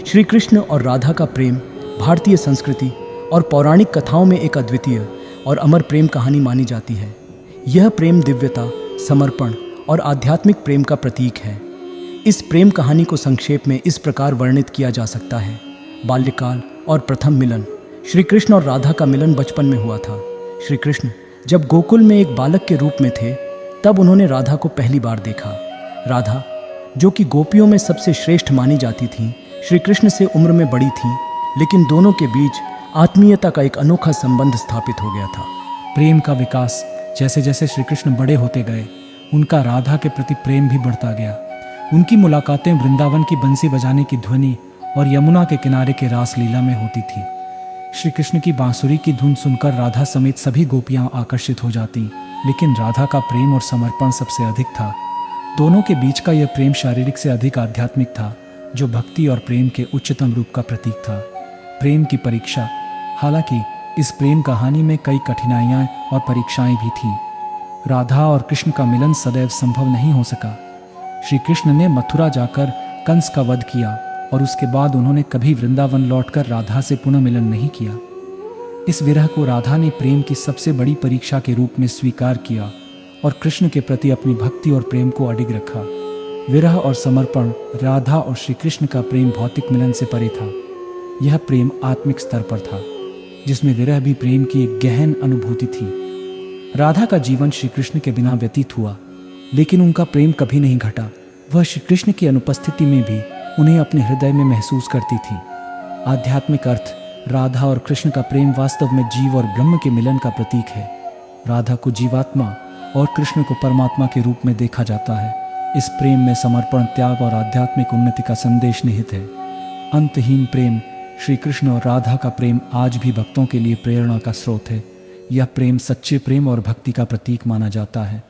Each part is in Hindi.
श्री कृष्ण और राधा का प्रेम भारतीय संस्कृति और पौराणिक कथाओं में एक अद्वितीय और अमर प्रेम कहानी मानी जाती है। यह प्रेम दिव्यता, समर्पण और आध्यात्मिक प्रेम का प्रतीक है। इस प्रेम कहानी को संक्षेप में इस प्रकार वर्णित किया जा सकता है। बाल्यकाल और प्रथम मिलन। श्री कृष्ण और राधा का मिलन बचपन में हुआ था। श्री कृष्ण जब गोकुल में एक बालक के रूप में थे, तब उन्होंने राधा को पहली बार देखा। राधा, जो कि गोपियों में सबसे श्रेष्ठ मानी जाती थी, श्री कृष्ण से उम्र में बड़ी थी, लेकिन दोनों के बीच आत्मीयता का एक अनोखा संबंध स्थापित हो गया था। प्रेम का विकास। जैसे जैसे श्री कृष्ण बड़े होते गए, उनका राधा के प्रति प्रेम भी बढ़ता गया। उनकी मुलाकातें वृंदावन की बंसी बजाने की ध्वनि और यमुना के किनारे के रास लीला में होती थी। श्री कृष्ण की बांसुरी की धुन सुनकर राधा समेत सभी गोपियां आकर्षित हो जाती, लेकिन राधा का प्रेम और समर्पण सबसे अधिक था। दोनों के बीच का यह प्रेम शारीरिक से अधिक आध्यात्मिक था, जो भक्ति और प्रेम के उच्चतम रूप का प्रतीक था। प्रेम की परीक्षा। हालांकि इस प्रेम कहानी में कई कठिनाइयां और परीक्षाएं भी थीं। राधा और कृष्ण का मिलन सदैव संभव नहीं हो सका। श्री कृष्ण ने मथुरा जाकर कंस का वध किया और उसके बाद उन्होंने कभी वृंदावन लौटकर राधा से पुनः मिलन नहीं किया। इस विरह को राधा ने प्रेम की सबसे बड़ी परीक्षा के रूप में स्वीकार किया और कृष्ण के प्रति अपनी भक्ति और प्रेम को अडिग रखा। विरह और समर्पण। राधा और श्री कृष्ण का प्रेम भौतिक मिलन से परे था। यह प्रेम आत्मिक स्तर पर था, जिसमें विरह भी प्रेम की एक गहन अनुभूति थी। राधा का जीवन श्री कृष्ण के बिना व्यतीत हुआ, लेकिन उनका प्रेम कभी नहीं घटा। वह श्री कृष्ण की अनुपस्थिति में भी उन्हें अपने हृदय में महसूस करती थी। आध्यात्मिक अर्थ। राधा और कृष्ण का प्रेम वास्तव में जीव और ब्रह्म के मिलन का प्रतीक है। राधा को जीवात्मा और कृष्ण को परमात्मा के रूप में देखा जाता है। इस प्रेम में समर्पण, त्याग और आध्यात्मिक उन्नति का संदेश निहित है। अंतहीन प्रेम। श्री कृष्ण और राधा का प्रेम आज भी भक्तों के लिए प्रेरणा का स्रोत है। यह प्रेम सच्चे प्रेम और भक्ति का प्रतीक माना जाता है।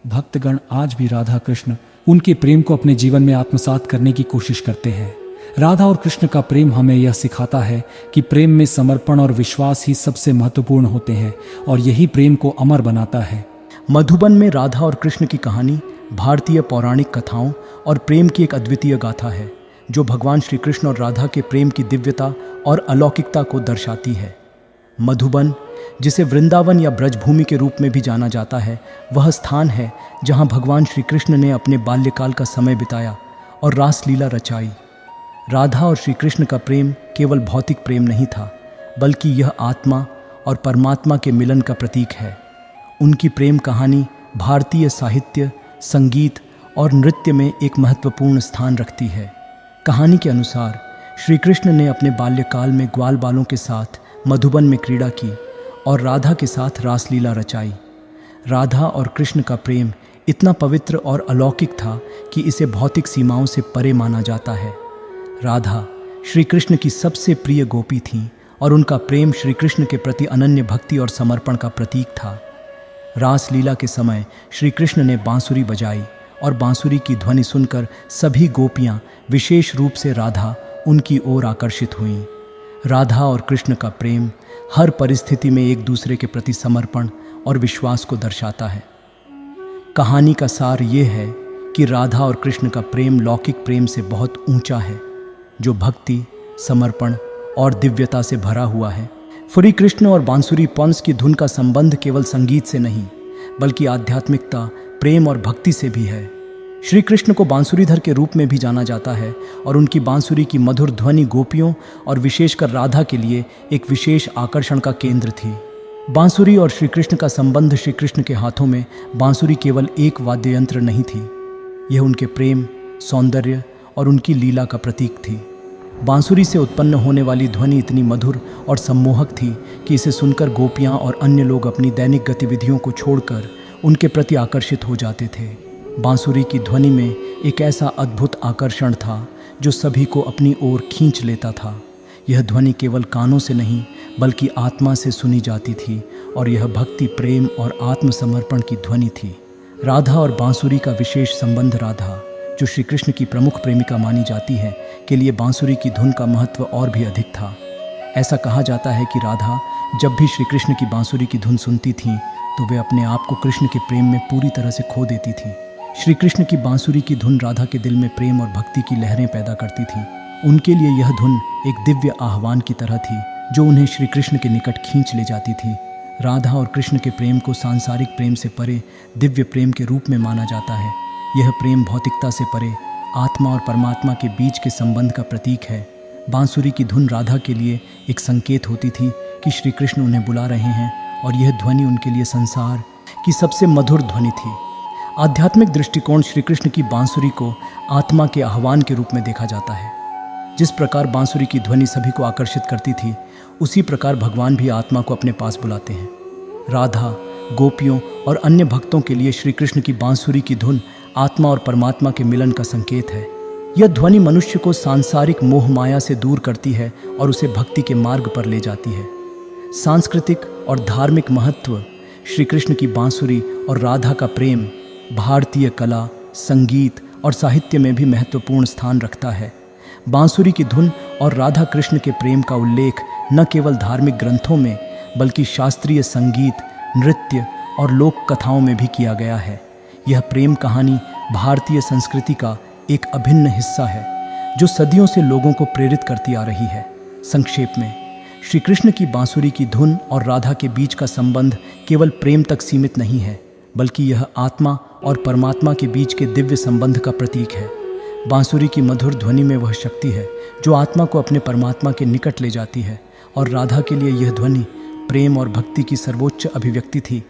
भक्तगण आज भी राधा कृष्ण उनके प्रेम को अपने जीवन में आत्मसात करने की कोशिश करते हैं। राधा और कृष्ण का प्रेम हमें यह सिखाता है कि प्रेम में समर्पण और विश्वास ही सबसे महत्वपूर्ण होते हैं और यही प्रेम को अमर बनाता है। मधुबन में राधा और कृष्ण की कहानी भारतीय पौराणिक कथाओं और प्रेम की एक अद्वितीय गाथा है, जो भगवान श्री कृष्ण और राधा के प्रेम की दिव्यता और अलौकिकता को दर्शाती है। मधुबन, जिसे वृंदावन या ब्रजभूमि के रूप में भी जाना जाता है, वह स्थान है जहां भगवान श्री कृष्ण ने अपने बाल्यकाल का समय बिताया और रासलीला रचाई। राधा और श्री कृष्ण का प्रेम केवल भौतिक प्रेम नहीं था, बल्कि यह आत्मा और परमात्मा के मिलन का प्रतीक है। उनकी प्रेम कहानी भारतीय साहित्य, संगीत और नृत्य में एक महत्वपूर्ण स्थान रखती है। कहानी के अनुसार श्री कृष्ण ने अपने बाल्यकाल में ग्वाल बालों के साथ मधुबन में क्रीड़ा की और राधा के साथ रासलीला रचाई। राधा और कृष्ण का प्रेम इतना पवित्र और अलौकिक था कि इसे भौतिक सीमाओं से परे माना जाता है। राधा श्री कृष्ण की सबसे प्रिय गोपी थीं और उनका प्रेम श्री कृष्ण के प्रति अनन्य भक्ति और समर्पण का प्रतीक था। रासलीला के समय श्री कृष्ण ने बांसुरी बजाई और बांसुरी की ध्वनि सुनकर सभी गोपियां, विशेष रूप से राधा, उनकी ओर आकर्षित हुईं। राधा और कृष्ण का प्रेम हर परिस्थिति में एक दूसरे के प्रति समर्पण और विश्वास को दर्शाता है। कहानी का सार ये है कि राधा और कृष्ण का प्रेम लौकिक प्रेम से बहुत ऊंचा है, जो भक्ति, समर्पण और दिव्यता से भरा हुआ है। श्री कृष्ण और बांसुरी पंस की धुन का संबंध केवल संगीत से नहीं, बल्कि आध्यात्मिकता, प्रेम और भक्ति से भी है। श्री कृष्ण को बांसुरीधर के रूप में भी जाना जाता है और उनकी बांसुरी की मधुर ध्वनि गोपियों और विशेषकर राधा के लिए एक विशेष आकर्षण का केंद्र थी। बांसुरी और श्री कृष्ण का संबंध। श्री कृष्ण के हाथों में बांसुरी केवल एक वाद्य यंत्र नहीं थी, यह उनके प्रेम, सौंदर्य और उनकी लीला का प्रतीक थी। बांसुरी से उत्पन्न होने वाली ध्वनि इतनी मधुर और सम्मोहक थी कि इसे सुनकर गोपियां और अन्य लोग अपनी दैनिक गतिविधियों को छोड़कर उनके प्रति आकर्षित हो जाते थे। बांसुरी की ध्वनि में एक ऐसा अद्भुत आकर्षण था जो सभी को अपनी ओर खींच लेता था। यह ध्वनि केवल कानों से नहीं, बल्कि आत्मा से सुनी जाती थी और यह भक्ति, प्रेम और आत्मसमर्पण की ध्वनि थी। राधा और बांसुरी का विशेष संबंध। राधा, जो श्री कृष्ण की प्रमुख प्रेमिका मानी जाती है, के लिए बांसुरी की धुन का महत्व और भी अधिक था। ऐसा कहा जाता है कि राधा जब भी श्री कृष्ण की बांसुरी की धुन सुनती थीं, तो वे अपने आप को कृष्ण के प्रेम में पूरी तरह से खो देती थीं। श्री कृष्ण की बांसुरी की धुन राधा के दिल में प्रेम और भक्ति की लहरें पैदा करती थी। उनके लिए यह धुन एक दिव्य आह्वान की तरह थी जो उन्हें श्री कृष्ण के निकट खींच ले जाती थी। राधा और कृष्ण के प्रेम को सांसारिक प्रेम से परे दिव्य प्रेम के रूप में माना जाता है। यह प्रेम भौतिकता से परे आत्मा और परमात्मा के बीच के संबंध का प्रतीक है। बांसुरी की धुन राधा के लिए एक संकेत होती थी कि श्री कृष्ण उन्हें बुला रहे हैं और यह ध्वनि उनके लिए संसार की सबसे मधुर ध्वनि थी। आध्यात्मिक दृष्टिकोण श्री कृष्ण की बांसुरी को आत्मा के आह्वान के रूप में देखा जाता है। जिस प्रकार बांसुरी की ध्वनि सभी को आकर्षित करती थी, उसी प्रकार भगवान भी आत्मा को अपने पास बुलाते हैं। राधा, गोपियों और अन्य भक्तों के लिए श्री कृष्ण की बांसुरी की धुन आत्मा और परमात्मा के मिलन का संकेत है। यह ध्वनि मनुष्य को सांसारिक मोह माया से दूर करती है और उसे भक्ति के मार्ग पर ले जाती है। सांस्कृतिक और धार्मिक महत्व श्री कृष्ण की बांसुरी और राधा का प्रेम भारतीय कला, संगीत और साहित्य में भी महत्वपूर्ण स्थान रखता है। बांसुरी की धुन और राधा कृष्ण के प्रेम का उल्लेख न केवल धार्मिक ग्रंथों में बल्कि शास्त्रीय संगीत, नृत्य और लोक कथाओं में भी किया गया है। यह प्रेम कहानी भारतीय संस्कृति का एक अभिन्न हिस्सा है जो सदियों से लोगों को प्रेरित करती आ रही है। संक्षेप में, श्री कृष्ण की बांसुरी की धुन और राधा के बीच का संबंध केवल प्रेम तक सीमित नहीं है, बल्कि यह आत्मा और परमात्मा के बीच के दिव्य संबंध का प्रतीक है। बांसुरी की मधुर ध्वनि में वह शक्ति है जो आत्मा को अपने परमात्मा के निकट ले जाती है और राधा के लिए यह ध्वनि प्रेम और भक्ति की सर्वोच्च अभिव्यक्ति थी